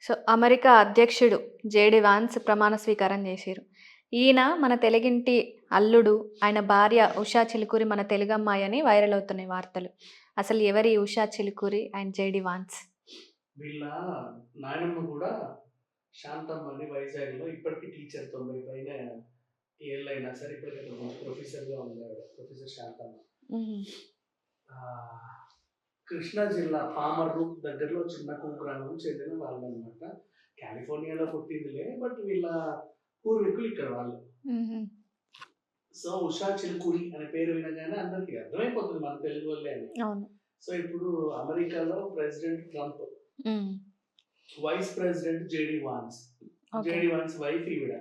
So, America అధ్యక్షుడు JD Vance ప్రమాణ స్వీకారం జేసిర్రు. ఈయన మన తెలుగింటి అల్లుడు. ఆయన భార్య ఉషా చిలుకూరి మన తెలుగమ్మాయి అని వైరల్ అవుతున్నాయి వార్తలు. అసలు ఎవరి Usha Chilukuri and JD Vance? వీళ్ళ నాయనమ్మ కూడా శాంతమ్మ అని వైజాగ్‌లో ఇప్పటికి టీచర్ 90 పైన ఏళ్ళైనా సరే ఇప్పటికి అక్కడ మంచి ప్రొఫెసర్‌గా ఉంది ఆవిడ. ప్రొఫెసర్ శాంతమ్మ. హుహు. ఆహ్, కృష్ణా జిల్లా పామర్రు దగ్గరలో చిన్న కుగ్రామం చెందిన వాళ్ళనమాట. కాలిఫోర్నియాలో పుట్టిందిలే. బట్ వీళ్ళ పూర్వీకులు ఇక్కడ వాళ్ళు. హుహు. సో, ఉషా చిలుకూరి అనే పేరు వినగానే అందరికి అర్థమైపోతుంది మన తెలుగోళ్ళే అని. అవును. సో, ఇప్పుడు అమెరికాలో president Trump, hmm. Vice president JD Vance. Okay. JD Vance wife ఈవిడ.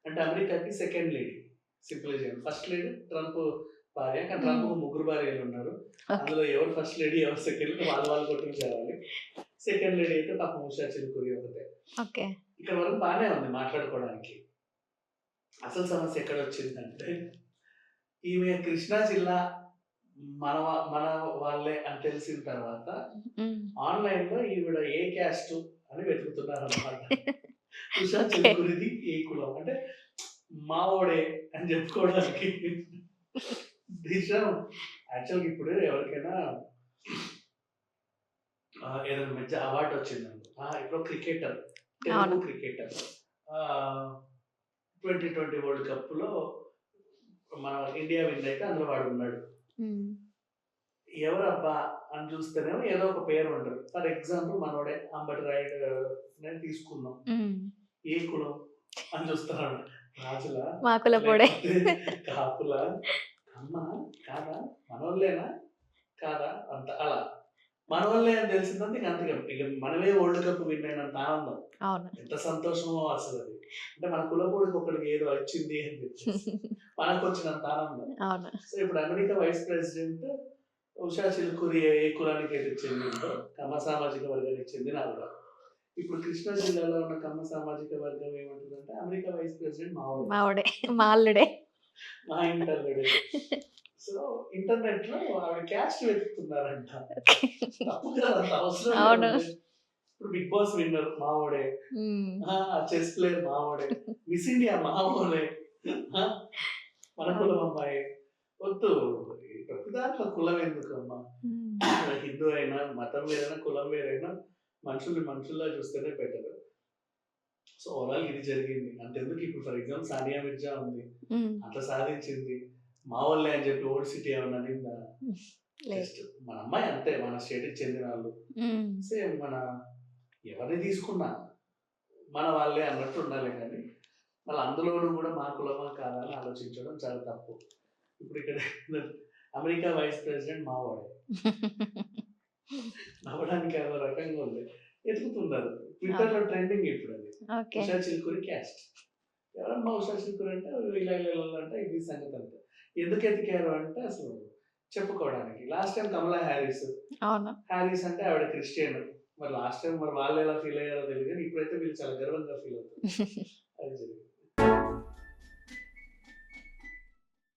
అంటే అమెరికాకి సెకండ్ లేడీ. సింపుల్‌గా చెప్పాలి. ఫస్ట్ లేడీ ట్రంప్ భార్య. కానీ హ్మ్. ట్రంప్‌కు ముగ్గురు భార్యలున్నారు. ఓకే. అందులో ఎవరు ఫస్ట్ లేడీ, ఎవరు సెకండ్ లేడీ వాళ్ళు వాళ్ళు కొట్టించాలి. సెకండ్ లేడీ అయితే పాపం ఉషా చిలుకూరి ఒకతే. ఓకే. ఇక్కడ వరకు బానే ఉంది మాట్లాడుకోవడానికి. అసలు సమస్య ఎక్కడొచ్చిందంటే, ఈమె కృష్ణా జిల్లా మన వాళ్ళే అని తెలిసిన తర్వాత హ్మ్. ఆన్‌లైన్‌లో ఈవిడ ఏ క్యాస్టు అని వెతుకుతున్నారన్నమాట. ఉషా ఓకే. చిలుకూరిది ఏ కులం అంటే మావోడే అని చెప్పుకోవడానికి. దిశం యాక్చువల్‌గా ఇప్పుడు ఎవరికైనా ఏదైనా మంచి అవార్డ్ వచ్చిందనుకో. ఇప్పుడు క్రికెటర్, తెలుగు అవును. క్రికెటర్ 2020 వరల్డ్ కప్‌లో మన ఇండియా విన్ అయితే అందులో వాడున్నాడు. హ్మ్. ఎవరబ్బా అని చూస్తేనేమో ఏదో ఒక పేరు ఉంటది. ఫర్ ఎగ్జాంపుల్ మనోడే అంబటి రాయుడునే తీసుకుందాం. హ్మ్. ఏ కులం అని చూస్తున్నాడు. రాజులా? మా కులపోడే. లేకపోతే కాపులా? కమ్మా? కాదా? మనోళ్ళేనా? కాదా? అంత అలా. మనోళ్ళే అని తెలిసిందంటే ఇంక అంతే ఇక మనమే వరల్డ్ కప్ విన్ అయినంత ఆనందం. అవును. ఎంత సంతోషమో అసలది. అంటే మన కులపోడికి ఒకడికి ఏదో వచ్చింది అని చెప్పేసి. మనకొచ్చినంత ఆనందం. అవును. సో, ఇప్పుడు America vice president Usha Chilukuri ఏ కులానికైతే చెందిందో కమ్మ సామాజిక వర్గానికి చెందిన ఆవిడ. ఇప్పుడు కృష్ణా జిల్లాలో ఉన్న కమ్మ సామాజిక వర్గం ఏమంటుందంటే అమెరికా వైస్ ప్రెసిడెంట్ మావోడే. మావోడే. మా అల్లుడే. మా ఇంటల్లుడే. సో, ఇంటర్నెట్‌లో ఆవిడ క్యాస్ట్ వెతుకుతున్నారంట. ఓకే. తప్పు కదా! అంత అవసరం అవును. ఏముంది? ఇప్పుడు 'బిగ్ బాస్' విన్నర్ మావోడే. హ్మ్. చెస్ ప్లేయర్ మావోడే. మిస్ ఇండియా మావోడే. ఆ! మన అవును. కులం అమ్మాయే. వద్దు. ఈ ప్రతి దాంట్లో కులం ఎందుకమ్మా? హ్మ్. హిందూ అయినా, మతం వేరైనా, కులం వేరైనా మనుషుల్ని మనుషుల్లా చూస్తేనే బెటర్. సో, ఓవరాల్ ఇది జరిగింది. అంతెందుకు ఇప్పుడు ఫర్ ఎగ్జాంపుల్ సానియా మిర్జా ఉంది. హ్మ్. అంత సాధించింది. మా వోళ్ళే అని చెప్పి ఓల్డ్ సిటీ ఏమన్నా అనిందా? లేదు. జస్ట్ మన అమ్మాయి అంతే. మన స్టేట్‌కి చెందిన వాళ్ళు. హ్మ్. సేమ్ మన ఎవరిని తీసుకున్నా మన వాళ్ళే అన్నట్టు ఉండాలే గానీ, మళ్ళీ అందులోనూ గూడా మా కులమా కాదా అని ఆలోచించడం చాలా తప్పు. ఇప్పుడు ఇక్కడ అమెరికా వైస్ ప్రెసిడెంట్ మావోడే. నవ్వడానికి అదో రకంగా ఉంది. ఎతుకుతున్నారు. అవును. ట్విట్టర్‌లో ట్రెండింగ్ ఇప్పుడది. ఓకే. ఉషా చిలుకూరి క్యాస్ట్. ఎవరమ్మా ఉషా చిలుకూరి అంటే ఇలా ఇలా ఇలా అంటే ఇది సంగతంతా. ఎందుకు ఎతికారు అంటే అసలు చెప్పుకోవడానికి. లాస్ట్ టైమ్ కమలా హారిస్. అవును. హారిస్ అంటే ఆవిడ క్రిస్టియన్. మరి లాస్ట్ టైమ్ మరి వాళ్ళెలా ఫీల్ అయ్యారో తెలీదు గానీ, ఇప్పుడైతే వీళ్ళు చాలా గర్వంగా ఫీల్ అవుతున్నారు. అది జరిగింది.